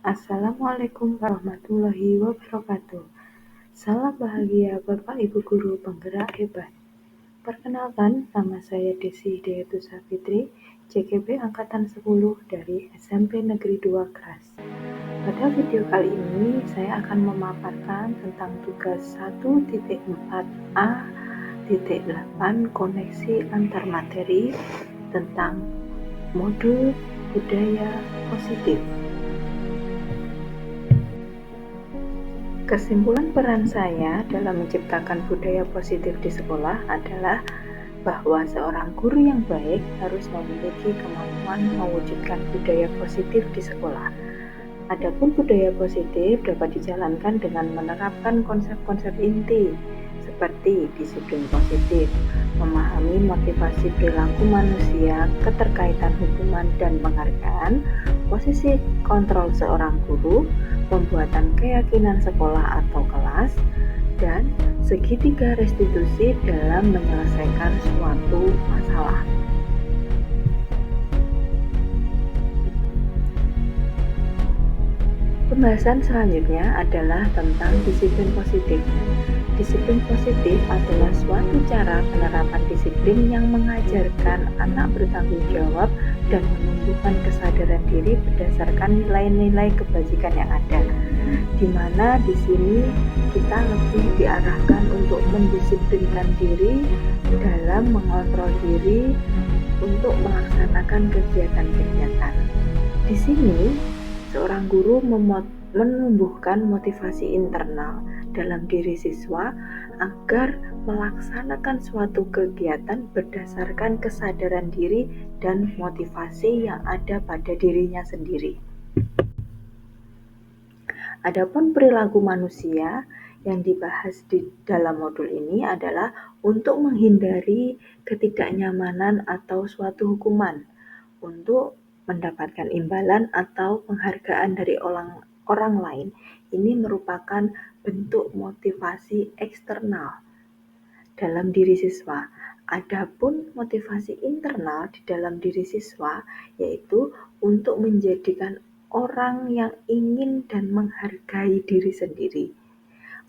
Assalamualaikum warahmatullahi wabarakatuh. Salam bahagia Bapak Ibu Guru penggerak hebat. Perkenalkan, nama saya Desi Hidayatu Safitri, JKB Angkatan 10 dari SMP Negeri 2 Kras. Pada video kali ini, saya akan memaparkan tentang tugas 1.4a.8 koneksi antar materi tentang modul budaya positif. Kesimpulan peran saya dalam menciptakan budaya positif di sekolah adalah bahwa seorang guru yang baik harus memiliki kemampuan mewujudkan budaya positif di sekolah. Adapun budaya positif dapat dijalankan dengan menerapkan konsep-konsep inti seperti disiplin positif, memahami motivasi perilaku manusia, keterkaitan hubungan dan penghargaan, posisi kontrol seorang guru, pembuatan keyakinan sekolah atau kelas, dan segitiga restitusi dalam menyelesaikan suatu masalah. Pembahasan selanjutnya adalah tentang disiplin positif. Disiplin positif adalah suatu cara penerapan disiplin yang mengajarkan anak bertanggung jawab dan menumbuhkan kesadaran diri berdasarkan nilai-nilai kebajikan yang ada. Di mana di sini kita lebih diarahkan untuk mendisiplinkan diri dalam mengontrol diri untuk melaksanakan kegiatan-kegiatan. Di sini seorang guru menumbuhkan motivasi internal dalam diri siswa agar melaksanakan suatu kegiatan berdasarkan kesadaran diri dan motivasi yang ada pada dirinya sendiri. Adapun perilaku manusia yang dibahas di dalam modul ini adalah untuk menghindari ketidaknyamanan atau suatu hukuman, untuk mendapatkan imbalan atau penghargaan dari orang lain. Ini merupakan bentuk motivasi eksternal dalam diri siswa. Adapun motivasi internal di dalam diri siswa yaitu untuk menjadikan orang yang ingin dan menghargai diri sendiri.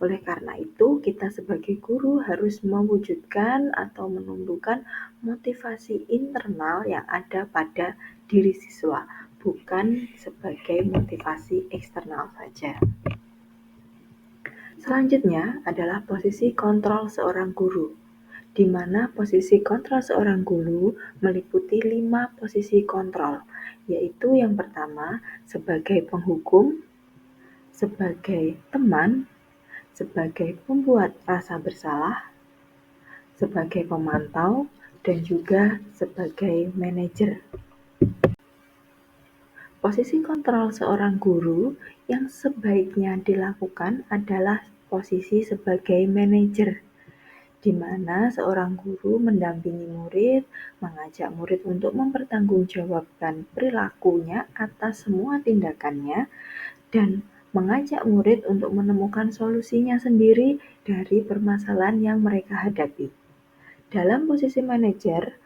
Oleh karena itu, kita sebagai guru harus mewujudkan atau menumbuhkan motivasi internal yang ada pada diri siswa, bukan sebagai motivasi eksternal saja. Selanjutnya adalah posisi kontrol seorang guru, di mana posisi kontrol seorang guru meliputi 5 posisi kontrol, yaitu yang pertama sebagai penghukum, sebagai teman, sebagai pembuat rasa bersalah, sebagai pemantau, dan juga sebagai manajer. Posisi kontrol seorang guru yang sebaiknya dilakukan adalah posisi sebagai manajer, di mana seorang guru mendampingi murid, mengajak murid untuk mempertanggungjawabkan perilakunya atas semua tindakannya, dan mengajak murid untuk menemukan solusinya sendiri dari permasalahan yang mereka hadapi. Dalam posisi manajer,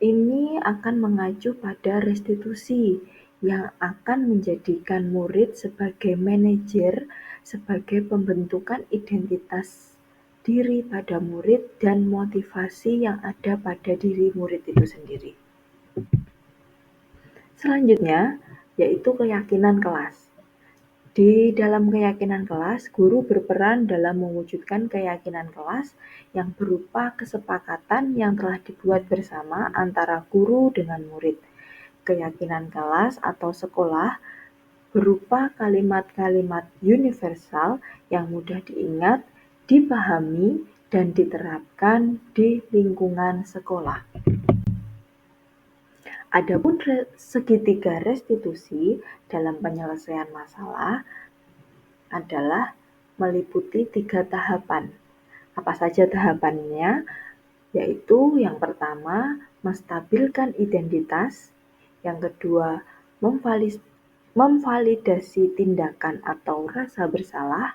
ini akan mengacu pada restitusi yang akan menjadikan murid sebagai manajer, sebagai pembentukan identitas diri pada murid dan motivasi yang ada pada diri murid itu sendiri. Selanjutnya, yaitu keyakinan kelas. Di dalam keyakinan kelas, guru berperan dalam mewujudkan keyakinan kelas yang berupa kesepakatan yang telah dibuat bersama antara guru dengan murid. Keyakinan kelas atau sekolah berupa kalimat-kalimat universal yang mudah diingat, dipahami, dan diterapkan di lingkungan sekolah. Adapun segitiga restitusi dalam penyelesaian masalah adalah meliputi 3 tahapan. Apa saja tahapannya? Yaitu yang pertama, menstabilkan identitas, yang kedua, memvalidasi tindakan atau rasa bersalah,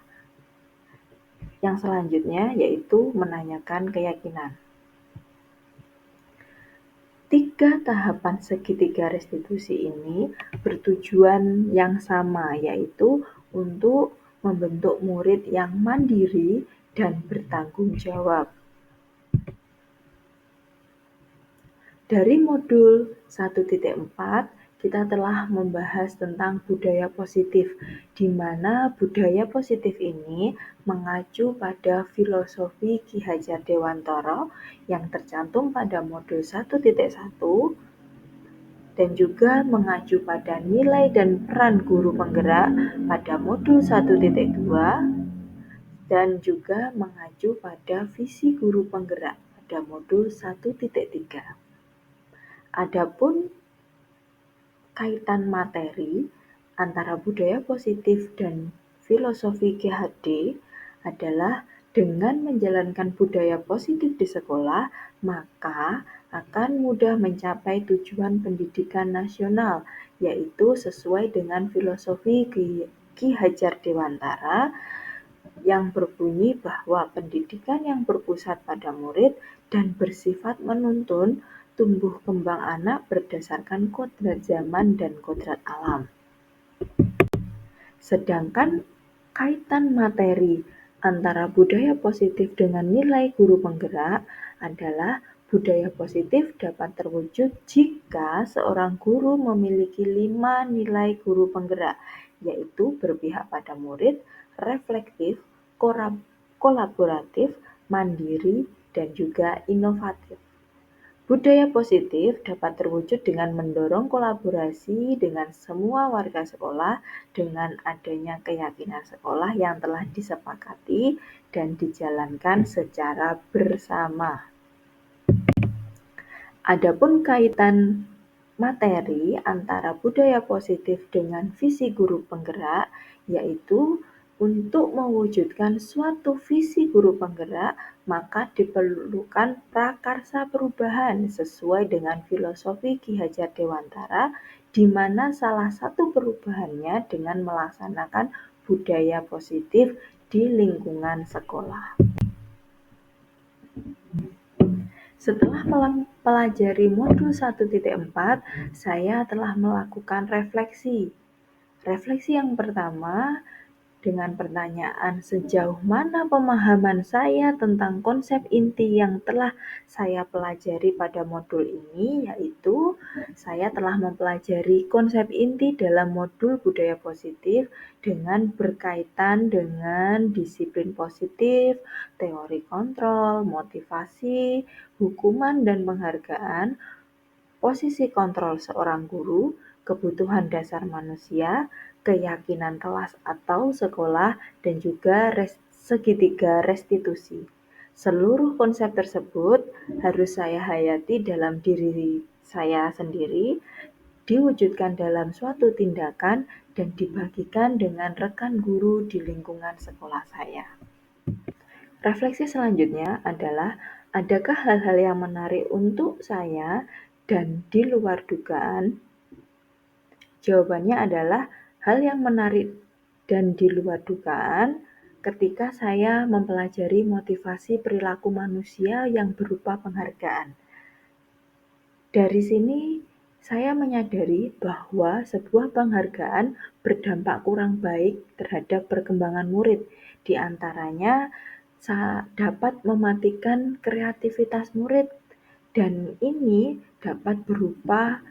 yang selanjutnya yaitu menanyakan keyakinan. Tiga tahapan segitiga restitusi ini bertujuan yang sama, yaitu untuk membentuk murid yang mandiri dan bertanggung jawab. Dari modul 1.4, kita telah membahas tentang budaya positif, di mana budaya positif ini mengacu pada filosofi Ki Hajar Dewantara yang tercantum pada modul 1.1 dan juga mengacu pada nilai dan peran guru penggerak pada modul 1.2 dan juga mengacu pada visi guru penggerak pada modul 1.3. Adapun kaitan materi antara budaya positif dan filosofi GHD adalah dengan menjalankan budaya positif di sekolah, maka akan mudah mencapai tujuan pendidikan nasional, yaitu sesuai dengan filosofi Ki Hajar Dewantara yang berbunyi bahwa pendidikan yang berpusat pada murid dan bersifat menuntun tumbuh kembang anak berdasarkan kodrat zaman dan kodrat alam. Sedangkan kaitan materi antara budaya positif dengan nilai guru penggerak adalah budaya positif dapat terwujud jika seorang guru memiliki 5 nilai guru penggerak, yaitu berpihak pada murid, reflektif, kolaboratif, mandiri, dan juga inovatif. Budaya positif dapat terwujud dengan mendorong kolaborasi dengan semua warga sekolah dengan adanya keyakinan sekolah yang telah disepakati dan dijalankan secara bersama. Adapun kaitan materi antara budaya positif dengan visi guru penggerak, yaitu untuk mewujudkan suatu visi guru penggerak, maka diperlukan prakarsa perubahan sesuai dengan filosofi Ki Hajar Dewantara, di mana salah satu perubahannya dengan melaksanakan budaya positif di lingkungan sekolah. Setelah mempelajari modul 1.4, saya telah melakukan refleksi. Refleksi yang pertama dengan pertanyaan sejauh mana pemahaman saya tentang konsep inti yang telah saya pelajari pada modul ini, yaitu saya telah mempelajari konsep inti dalam modul budaya positif dengan berkaitan dengan disiplin positif, teori kontrol, motivasi, hukuman dan penghargaan, posisi kontrol seorang guru, kebutuhan dasar manusia, keyakinan kelas atau sekolah, dan juga segitiga restitusi. Seluruh konsep tersebut harus saya hayati dalam diri saya sendiri, diwujudkan dalam suatu tindakan, dan dibagikan dengan rekan guru di lingkungan sekolah saya. Refleksi selanjutnya adalah, adakah hal-hal yang menarik untuk saya dan di luar dugaan? Jawabannya adalah hal yang menarik dan di luar dugaan ketika saya mempelajari motivasi perilaku manusia yang berupa penghargaan. Dari sini saya menyadari bahwa sebuah penghargaan berdampak kurang baik terhadap perkembangan murid, di antaranya dapat mematikan kreativitas murid, dan ini dapat berupa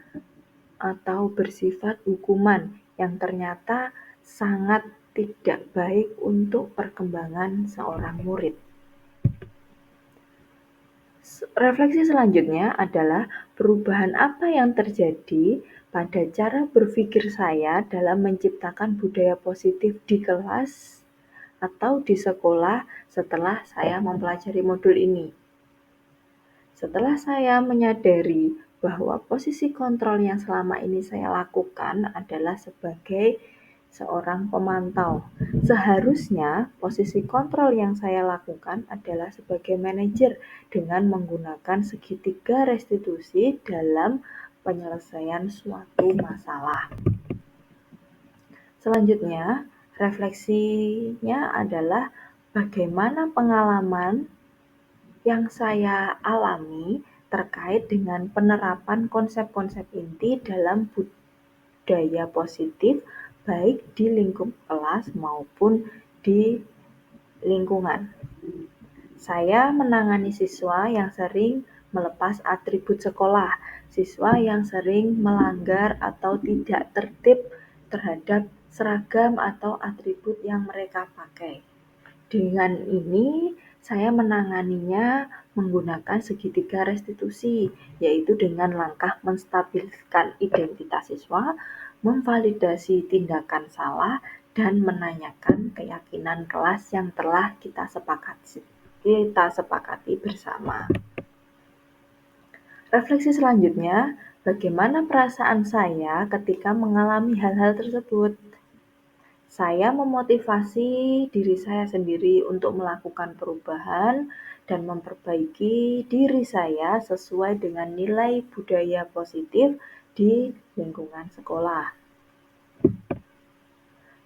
atau bersifat hukuman yang ternyata sangat tidak baik untuk perkembangan seorang murid. Refleksi selanjutnya adalah perubahan apa yang terjadi pada cara berpikir saya dalam menciptakan budaya positif di kelas atau di sekolah setelah saya mempelajari modul ini. Setelah saya menyadari bahwa posisi kontrol yang selama ini saya lakukan adalah sebagai seorang pemantau. Seharusnya posisi kontrol yang saya lakukan adalah sebagai manajer dengan menggunakan segitiga restitusi dalam penyelesaian suatu masalah. Selanjutnya, refleksinya adalah bagaimana pengalaman yang saya alami terkait dengan penerapan konsep-konsep inti dalam budaya positif baik di lingkup kelas maupun di lingkungan. Saya menangani siswa yang sering melepas atribut sekolah, siswa yang sering melanggar atau tidak tertib terhadap seragam atau atribut yang mereka pakai. Dengan ini, saya menanganinya menggunakan segitiga restitusi, yaitu dengan langkah menstabilkan identitas siswa, memvalidasi tindakan salah, dan menanyakan keyakinan kelas yang telah kita sepakati bersama. Refleksi selanjutnya, bagaimana perasaan saya ketika mengalami hal-hal tersebut? Saya memotivasi diri saya sendiri untuk melakukan perubahan dan memperbaiki diri saya sesuai dengan nilai budaya positif di lingkungan sekolah.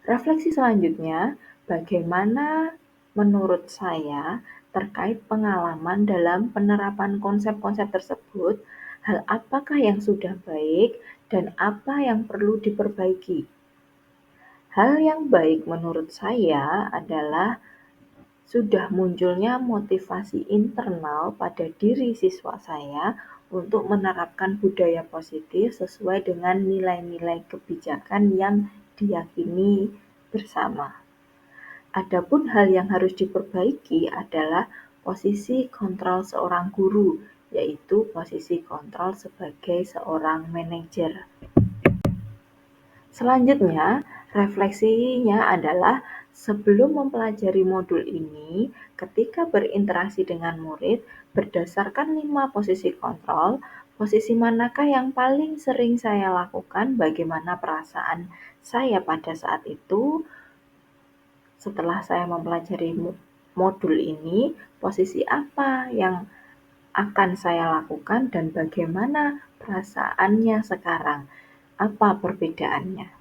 Refleksi selanjutnya, bagaimana menurut saya terkait pengalaman dalam penerapan konsep-konsep tersebut, hal apakah yang sudah baik dan apa yang perlu diperbaiki? Hal yang baik menurut saya adalah sudah munculnya motivasi internal pada diri siswa saya untuk menerapkan budaya positif sesuai dengan nilai-nilai kebijakan yang diyakini bersama. Adapun hal yang harus diperbaiki adalah posisi kontrol seorang guru, yaitu posisi kontrol sebagai seorang manajer. Selanjutnya, refleksinya adalah sebelum mempelajari modul ini, ketika berinteraksi dengan murid, berdasarkan 5 posisi kontrol, posisi manakah yang paling sering saya lakukan, bagaimana perasaan saya pada saat itu, setelah saya mempelajari modul ini, posisi apa yang akan saya lakukan dan bagaimana perasaannya sekarang, apa perbedaannya.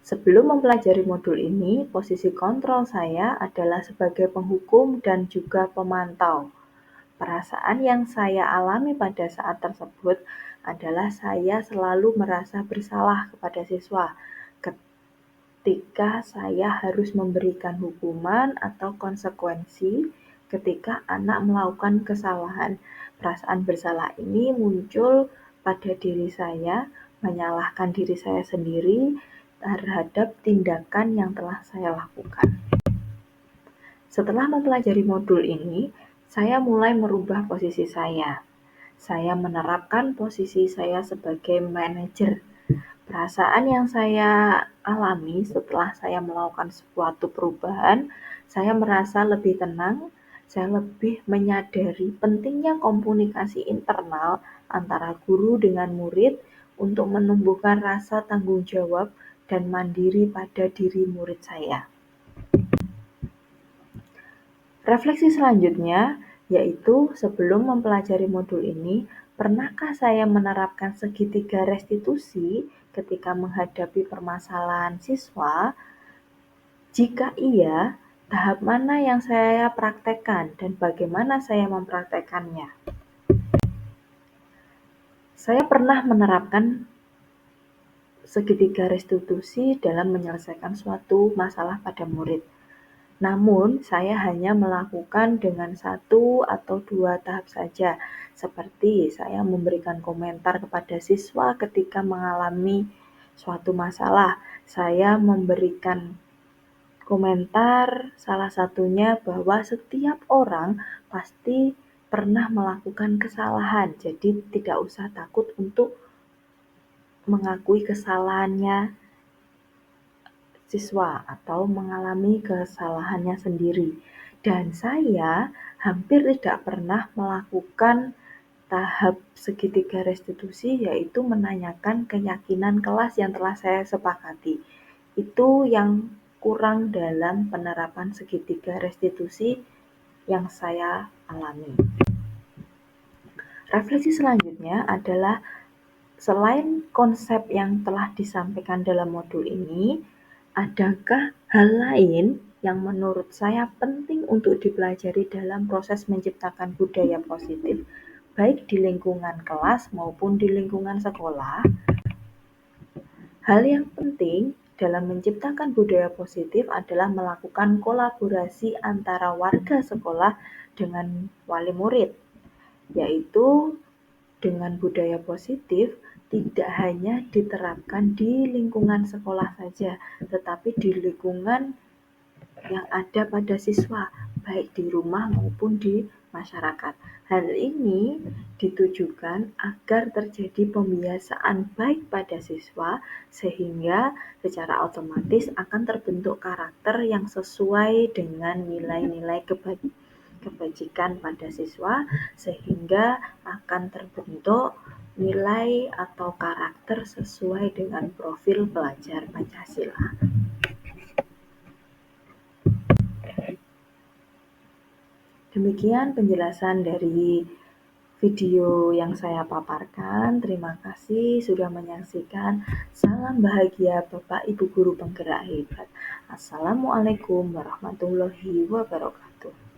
Sebelum mempelajari modul ini, posisi kontrol saya adalah sebagai penghukum dan juga pemantau. Perasaan yang saya alami pada saat tersebut adalah saya selalu merasa bersalah kepada siswa ketika saya harus memberikan hukuman atau konsekuensi ketika anak melakukan kesalahan. Perasaan bersalah ini muncul pada diri saya, menyalahkan diri saya sendiri terhadap tindakan yang telah saya lakukan. Setelah mempelajari modul ini, saya mulai merubah posisi saya. Saya menerapkan posisi saya sebagai manajer. Perasaan yang saya alami setelah saya melakukan suatu perubahan, saya merasa lebih tenang, saya lebih menyadari pentingnya komunikasi internal antara guru dengan murid untuk menumbuhkan rasa tanggung jawab dan mandiri pada diri murid saya. Refleksi selanjutnya, yaitu sebelum mempelajari modul ini, pernahkah saya menerapkan segitiga restitusi ketika menghadapi permasalahan siswa? Jika iya, tahap mana yang saya praktekkan dan bagaimana saya mempraktekkannya? Saya pernah menerapkan segitiga restitusi dalam menyelesaikan suatu masalah pada murid. Namun, saya hanya melakukan dengan 1 atau 2 tahap saja, seperti saya memberikan komentar kepada siswa ketika mengalami suatu masalah. Saya memberikan komentar salah satunya bahwa setiap orang pasti pernah melakukan kesalahan, jadi tidak usah takut untuk mengakui kesalahannya siswa atau mengalami kesalahannya sendiri. Dan saya hampir tidak pernah melakukan tahap segitiga restitusi, yaitu menanyakan keyakinan kelas yang telah saya sepakati. Itu yang kurang dalam penerapan segitiga restitusi yang saya alami. Refleksi selanjutnya adalah selain konsep yang telah disampaikan dalam modul ini, adakah hal lain yang menurut saya penting untuk dipelajari dalam proses menciptakan budaya positif, baik di lingkungan kelas maupun di lingkungan sekolah. Hal yang penting dalam menciptakan budaya positif adalah melakukan kolaborasi antara warga sekolah dengan wali murid, yaitu dengan budaya positif tidak hanya diterapkan di lingkungan sekolah saja, tetapi di lingkungan yang ada pada siswa, baik di rumah maupun di masyarakat. Hal ini ditujukan agar terjadi pembiasaan baik pada siswa, sehingga secara otomatis akan terbentuk karakter yang sesuai dengan nilai-nilai kebajikan pada siswa, sehingga akan terbentuk nilai atau karakter sesuai dengan profil pelajar Pancasila. Demikian penjelasan dari video yang saya paparkan. Terima kasih sudah menyaksikan. Salam bahagia Bapak Ibu Guru Penggerak Hebat. Assalamualaikum warahmatullahi wabarakatuh.